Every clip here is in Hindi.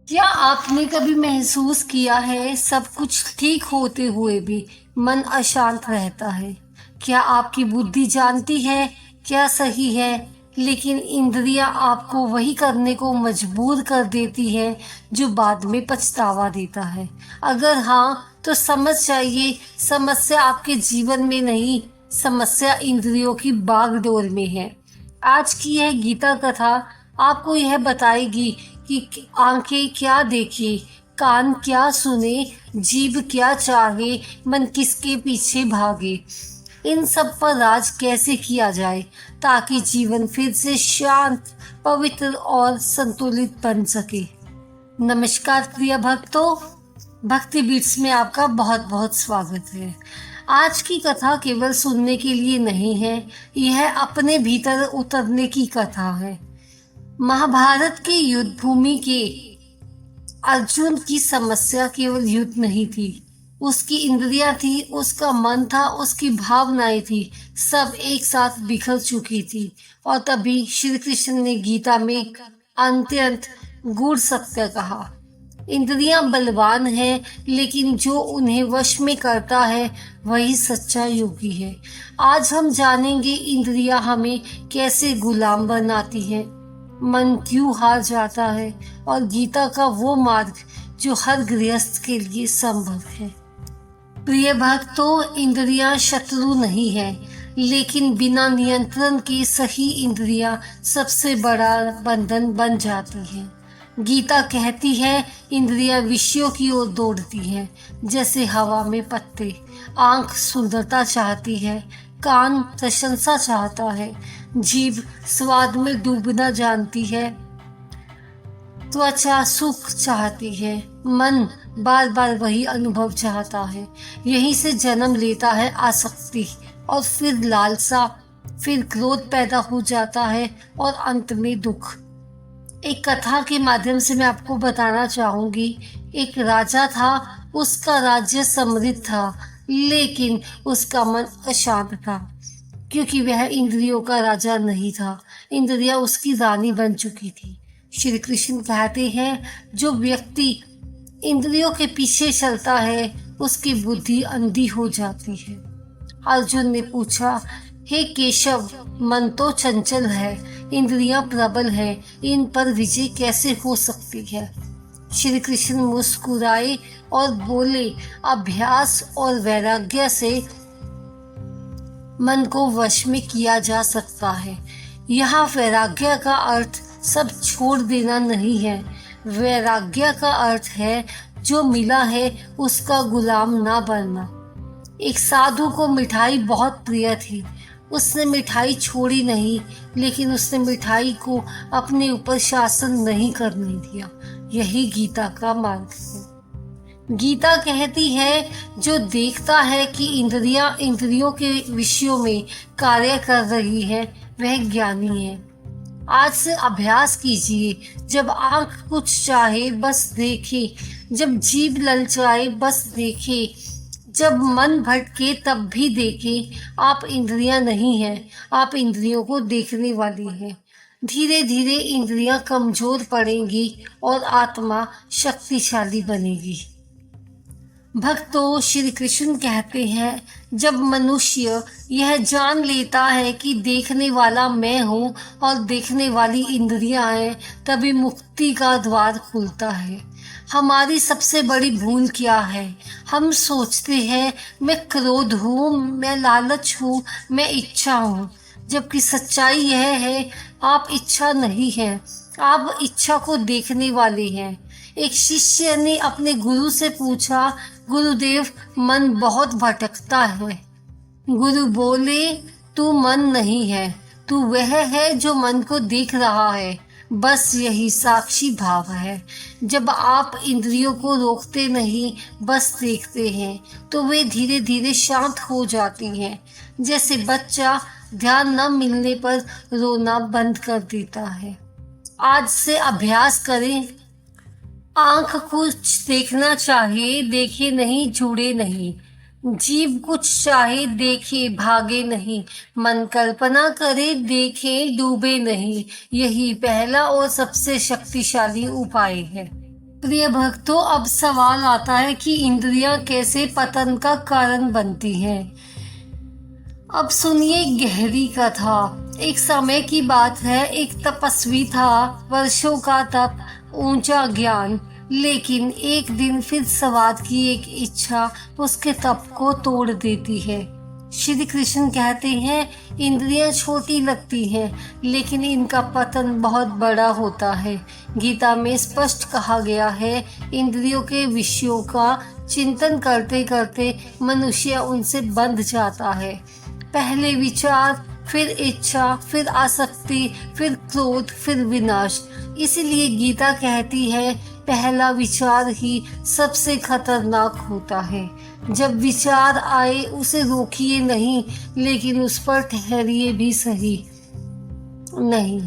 क्या आपने कभी महसूस किया है सब कुछ ठीक होते हुए भी मन अशांत रहता है? क्या आपकी बुद्धि जानती है क्या सही है, लेकिन इंद्रियां आपको वही करने को मजबूर कर देती है जो बाद में पछतावा देता है? अगर हाँ, तो समझ जाइए समस्या आपके जीवन में नहीं, समस्या इंद्रियों की बागडोर में है। आज की यह गीता कथा आपको यह बताएगी कि आंखें क्या देखे, कान क्या सुने, जीभ क्या चाहे, मन किसके पीछे भागे। इन सब पर राज कैसे किया जाए ताकि जीवन फिर से शांत, पवित्र और संतुलित बन सके। नमस्कार प्रिय भक्तों, भक्ति बीट्स में आपका बहुत बहुत स्वागत है। आज की कथा केवल सुनने के लिए नहीं है, यह अपने भीतर उतरने की कथा है। महाभारत की युद्ध भूमि के अर्जुन की समस्या केवल युद्ध नहीं थी, उसकी इंद्रियां थी, उसका मन था, उसकी भावनाएं थी, सब एक साथ बिखर चुकी थी। और तभी श्री कृष्ण ने गीता में अत्यंत गूढ़ सत्य कहा, इंद्रियां बलवान है, लेकिन जो उन्हें वश में करता है वही सच्चा योगी है। आज हम जानेंगे इंद्रियां हमें कैसे गुलाम बनाती है, मन क्यों हार जाता है, और गीता का वो मार्ग जो हर गृहस्थ के लिए संभव है। प्रिय भक्तों, इंद्रियां शत्रु नहीं है, लेकिन बिना नियंत्रण के सही इंद्रियां सबसे बड़ा बंधन बन जाती हैं। गीता कहती है इंद्रियां विषयों की ओर दौड़ती हैं, जैसे हवा में पत्ते। आंख सुंदरता चाहती है, कान प्रशंसा चाहता है, जीभ स्वाद में डूबना जानती है, त्वचा सुख चाहती है, मन बार बार वही अनुभव चाहता है। यहीं से जन्म लेता है आसक्ति, और फिर लालसा, फिर क्रोध पैदा हो जाता है, और अंत में दुख। एक कथा के माध्यम से मैं आपको बताना चाहूंगी। एक राजा था, उसका राज्य समृद्ध था, लेकिन उसका मन अशांत था, क्योंकि वह इंद्रियों का राजा नहीं था, इंद्रियां उसकी रानी बन चुकी थी। श्री कृष्ण कहते हैं, जो व्यक्ति इंद्रियों के पीछे चलता है उसकी बुद्धि अंधी हो जाती है। अर्जुन ने पूछा, हे केशव, मन तो चंचल है, इंद्रियां प्रबल है, इन पर विजय कैसे हो सकती है? श्री कृष्ण मुस्कुराए और बोले, अभ्यास और वैराग्य से मन को वश में किया जा सकता है। यहाँ वैराग्य का अर्थ सब छोड़ देना नहीं है, वैराग्य का अर्थ है जो मिला है उसका गुलाम ना बनना। एक साधु को मिठाई बहुत प्रिय थी, उसने मिठाई छोड़ी नहीं, लेकिन उसने मिठाई को अपने ऊपर शासन नहीं करने दिया। यही गीता का मार्ग है। गीता कहती है, जो देखता है कि इंद्रियां इंद्रियों के विषयों में कार्य कर रही है वह ज्ञानी है। आज से अभ्यास कीजिए, जब आंख कुछ चाहे बस देखे, जब जीभ ललचाए बस देखे, जब मन भटके तब भी देखे। आप इंद्रियां नहीं हैं, आप इंद्रियों को देखने वाली हैं। धीरे धीरे इंद्रियां कमजोर पड़ेंगी और आत्मा शक्तिशाली बनेगी। भक्तों, श्री कृष्ण कहते हैं, जब मनुष्य यह जान लेता है कि देखने वाला मैं हूँ और देखने वाली इंद्रियां हैं, तभी मुक्ति का द्वार खुलता है। हमारी सबसे बड़ी भूल क्या है? हम सोचते हैं मैं क्रोध हूँ, मैं लालच हूँ, मैं इच्छा हूँ, जबकि सच्चाई यह है आप इच्छा नहीं है, आप इच्छा को देखने वाले हैं। एक शिष्य ने अपने गुरु से पूछा, गुरुदेव, मन बहुत भटकता है। गुरु बोले, तू मन नहीं है, तू वह है जो मन को देख रहा है, बस यही साक्षी भाव है। जब आप इंद्रियों को रोकते नहीं, बस देखते हैं, तो वे धीरे धीरे शांत हो जाती हैं। जैसे बच्चा ध्यान न मिलने पर रोना बंद कर देता है। आज से अभ्यास करें। आंख कुछ देखना चाहे, देखे नहीं, जुड़े नहीं। जीभ कुछ चाहे, देखे, भागे नहीं। मन कल्पना करे, देखे, डूबे नहीं। यही पहला और सबसे शक्तिशाली उपाय है। प्रिय भक्तों, अब सवाल आता है कि इंद्रियां कैसे पतन का कारण बनती हैं। अब सुनिए गहरी कथा। एक समय की बात है, एक तपस्वी था, वर्षों का तप, ऊंचा ज्ञान, लेकिन एक दिन फिर स्वाद की एक इच्छा उसके तप को तोड़ देती है। श्री कृष्ण कहते हैं इंद्रियां छोटी लगती हैं, लेकिन इनका पतन बहुत बड़ा होता है। गीता में स्पष्ट कहा गया है, इंद्रियों के विषयों का चिंतन करते करते मनुष्य उनसे बंध जाता है। पहले विचार, फिर इच्छा, फिर आसक्ति, फिर क्रोध, फिर विनाश। इसीलिए गीता कहती है पहला विचार ही सबसे खतरनाक होता है। जब विचार आए उसे रोकिए नहीं, लेकिन उस पर ठहरिए भी सही नहीं।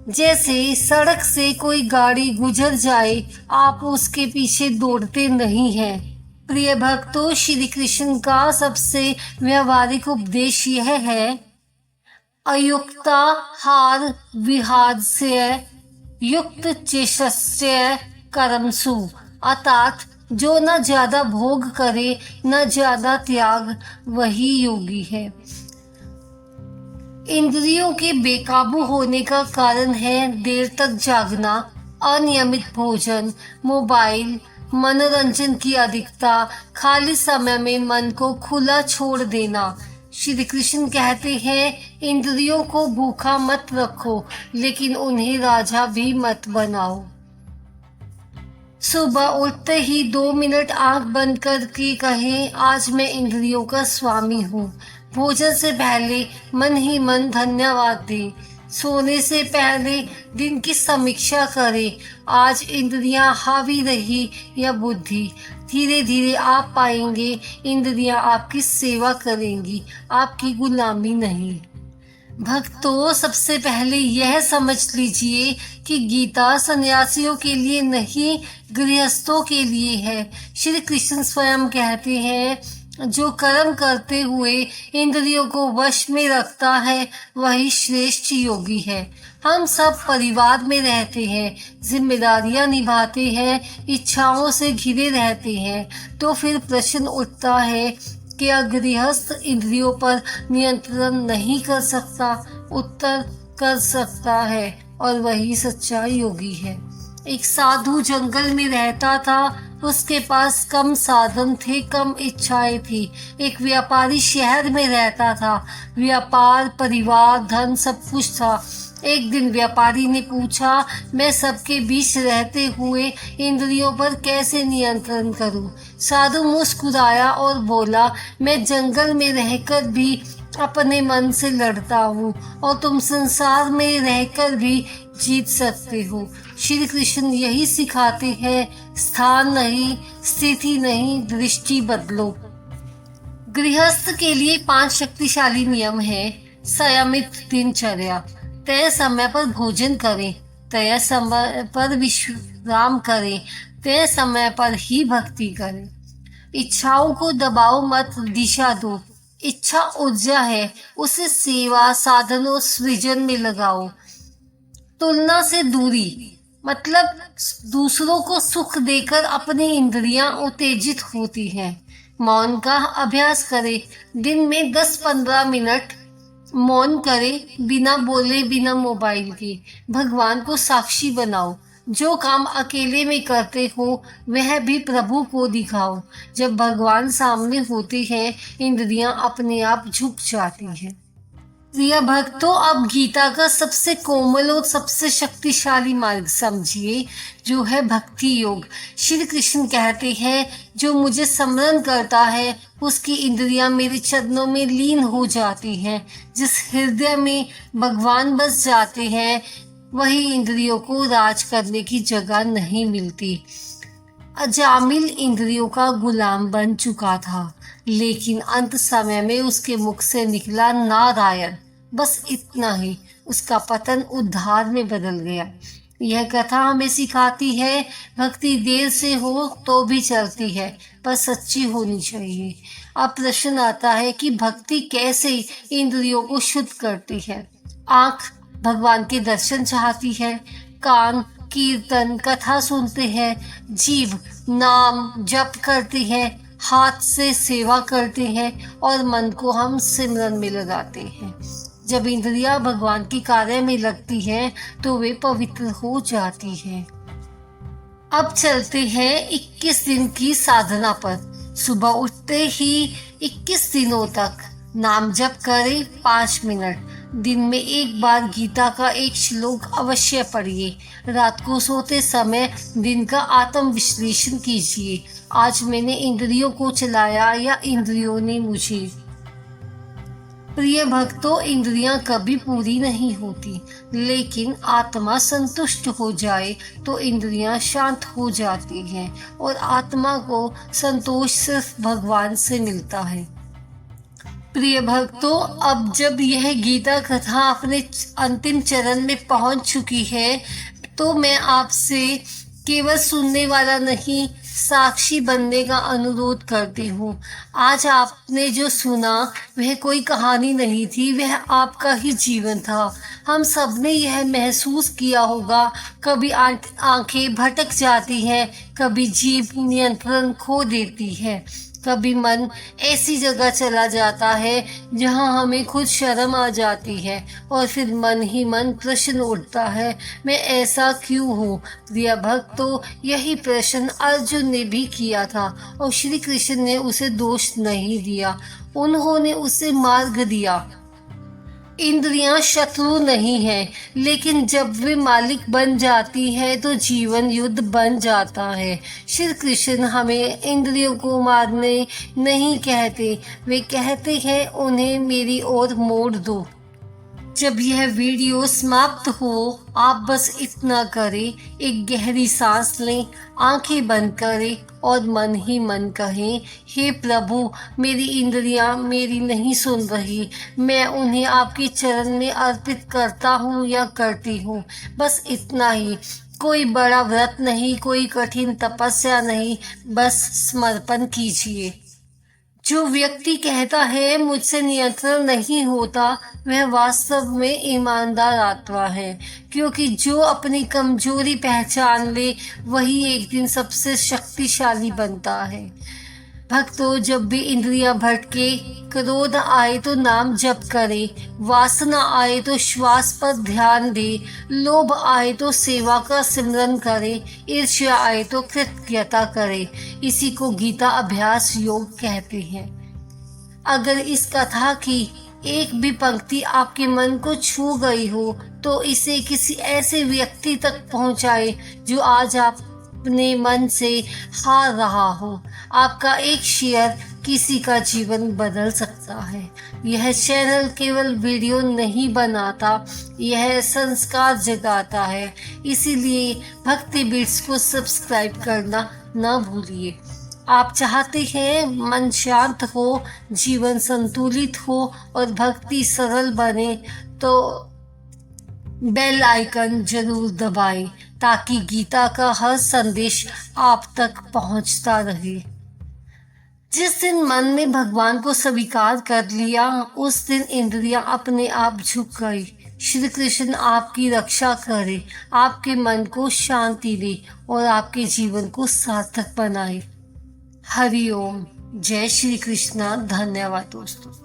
जैसे सड़क से कोई गाड़ी गुजर जाए, आप उसके पीछे दौड़ते नहीं हैं। प्रिय भक्तों, श्री कृष्ण का सबसे व्यवहारिक उपदेश यह है, अयुक्ता हार विहास्य युक्त चेष्टस्य कर्मसु, अर्थात जो न ज्यादा भोग करे न ज्यादा त्याग, वही योगी है। इंद्रियों के बेकाबू होने का कारण है देर तक जागना, अनियमित भोजन, मोबाइल, मनोरंजन की अधिकता, खाली समय में मन को खुला छोड़ देना। श्री कृष्ण कहते हैं इंद्रियों को भूखा मत रखो, लेकिन उन्हें राजा भी मत बनाओ। सुबह उठते ही 2 मिनट आंख बंद करके कहें, आज मैं इंद्रियों का स्वामी हूँ। भोजन से पहले मन ही मन धन्यवाद दें। सोने से पहले दिन की समीक्षा करें, आज इंद्रियां हावी रही या बुद्धि। धीरे धीरे आप पाएंगे इंद्रियां आपकी सेवा करेंगी, आपकी गुलामी नहीं। भक्तों, सबसे पहले यह समझ लीजिए कि गीता सन्यासियों के लिए नहीं, गृहस्थों के लिए है। श्री कृष्ण स्वयं कहते हैं, जो कर्म करते हुए इंद्रियों को वश में रखता है वही श्रेष्ठ योगी है। हम सब परिवार में रहते हैं, जिम्मेदारियां निभाते हैं, इच्छाओं से घिरे रहते हैं, तो फिर प्रश्न उठता है, क्या गृहस्थ इंद्रियों पर नियंत्रण नहीं कर सकता? उत्तर, कर सकता है, और वही सच्चा योगी है। एक साधु जंगल में रहता था, उसके पास कम साधन थे, कम इच्छाएं थी। एक व्यापारी शहर में रहता था, व्यापार, परिवार, धन सब कुछ था। एक दिन व्यापारी ने पूछा, मैं सबके बीच रहते हुए इंद्रियों पर कैसे नियंत्रण करूं? साधु मुस्कुराया और बोला, मैं जंगल में रहकर भी अपने मन से लड़ता हूँ, और तुम संसार में रहकर भी जीत सकते हो। श्री कृष्ण यही सिखाते हैं, स्थान नहीं, स्थिति नहीं, दृष्टि बदलो। गृहस्थ के लिए 5 शक्तिशाली नियम है। संयमित दिनचर्या, तय समय पर भोजन करें, तय समय पर विश्राम करें, तय समय पर ही भक्ति करें। इच्छाओं को दबाओ मत, दिशा दो। इच्छा ऊर्जा है, उसे सेवा, साधनों, सृजन में लगाओ। तुलना से दूरी, मतलब दूसरों को सुख देकर अपनी इंद्रियां उत्तेजित होती हैं। मौन का अभ्यास करें, दिन में 10-15 मिनट मौन करें, बिना बोले, बिना मोबाइल के। भगवान को साक्षी बनाओ, जो काम अकेले में करते हो वह भी प्रभु को दिखाओ। जब भगवान सामने होते हैं, इंद्रियां अपने आप झुक जाती हैं। प्रिय भक्तों, अब गीता का सबसे कोमल और सबसे शक्तिशाली मार्ग समझिए, जो है भक्ति योग। श्री कृष्ण कहते हैं, जो मुझे स्मरण करता है उसकी इंद्रियां मेरे चरणों में लीन हो जाती हैं। जिस हृदय में भगवान बस जाते हैं, वही इंद्रियों को राज करने की जगह नहीं मिलती। अजामिल इंद्रियों का गुलाम बन चुका था, लेकिन अंत समय में उसके मुख से निकला नारायण, बस इतना ही। उसका पतन उद्धार में बदल गया। यह कथा हमें सिखाती है, भक्ति देर से हो तो भी चलती है, पर सच्ची होनी चाहिए। अब प्रश्न आता है कि भक्ति कैसे इंद्रियों को शुद्ध करती है। आँख भगवान के दर्शन चाहती है, कान कीर्तन कथा सुनते हैं, जीभ नाम जप करते हैं, हाथ से सेवा करते हैं और मन को हम सिमरन में लगाते हैं। जब इंद्रियां भगवान के कार्य में लगती हैं तो वे पवित्र हो जाती हैं। अब चलते हैं 21 दिन की साधना पर। सुबह उठते ही 21 दिनों तक नाम जप करें 5 मिनट। दिन में एक बार गीता का एक श्लोक अवश्य पढ़िए। रात को सोते समय दिन का आत्म विश्लेषण कीजिए। आज मैंने इंद्रियों को चलाया या इंद्रियों ने मुझे। प्रिय भक्तों, इंद्रियां कभी पूरी नहीं होती, लेकिन आत्मा संतुष्ट हो जाए तो इंद्रियां शांत हो जाती हैं और आत्मा को संतोष सिर्फ भगवान से मिलता है। प्रिय भक्तों, अब जब यह गीता कथा अपने अंतिम चरण में पहुंच चुकी है तो मैं आपसे केवल सुनने वाला नहीं, साक्षी बनने का अनुरोध करती हूँ। आज आपने जो सुना वह कोई कहानी नहीं थी, वह आपका ही जीवन था। हम सब ने यह महसूस किया होगा, कभी आंखें भटक जाती हैं, कभी जीभ नियंत्रण खो देती है, कभी मन ऐसी जगह चला जाता है जहां हमें खुद शर्म आ जाती है और फिर मन ही मन प्रश्न उठता है, मैं ऐसा क्यों हूँ। प्रिय भक्तों, यही प्रश्न अर्जुन ने भी किया था और श्री कृष्ण ने उसे दोष नहीं दिया, उन्होंने उसे मार्ग दिया। इंद्रियां शत्रु नहीं है, लेकिन जब वे मालिक बन जाती है तो जीवन युद्ध बन जाता है। श्री कृष्ण हमें इंद्रियों को मारने नहीं कहते, वे कहते हैं उन्हें मेरी ओर मोड़ दो। जब यह वीडियो समाप्त हो आप बस इतना करें, एक गहरी सांस लें, आंखें बंद करें और मन ही मन कहें, हे प्रभु, मेरी इंद्रियां मेरी नहीं सुन रही, मैं उन्हें आपके चरण में अर्पित करता हूँ या करती हूँ। बस इतना ही, कोई बड़ा व्रत नहीं, कोई कठिन तपस्या नहीं, बस समर्पण कीजिए। जो व्यक्ति कहता है मुझसे नियंत्रण नहीं होता, वह वास्तव में ईमानदार आत्मा है, क्योंकि जो अपनी कमजोरी पहचान ले वही एक दिन सबसे शक्तिशाली बनता है। भक्तों, जब भी इंद्रियां भटके, क्रोध आए तो नाम जप करे, वासना आए तो श्वास पर ध्यान दे, लोभ आए तो सेवा का सिमरन करे, ईर्ष्या आए तो कृतज्ञता करे। इसी को गीता अभ्यास योग कहते हैं। अगर इस कथा की एक भी पंक्ति आपके मन को छू गई हो तो इसे किसी ऐसे व्यक्ति तक पहुंचाए जो आज अपने मन से हार रहा हो। आपका एक शेयर किसी का जीवन बदल सकता है। यह चैनल केवल वीडियो नहीं बनाता, यह संस्कार जगाता है। इसीलिए भक्ति बीट्स को सब्सक्राइब करना न भूलिए। आप चाहते हैं मन शांत हो, जीवन संतुलित हो और भक्ति सरल बने तो बेल आइकन जरूर दबाएं ताकि गीता का हर संदेश आप तक पहुंचता रहे। जिस दिन मन ने भगवान को स्वीकार कर लिया उस दिन इंद्रियां अपने आप झुक गई। श्री कृष्ण आपकी रक्षा करे, आपके मन को शांति दे और आपके जीवन को सार्थक बनाए। हरि ओम। जय श्री कृष्णा। धन्यवाद दोस्तों।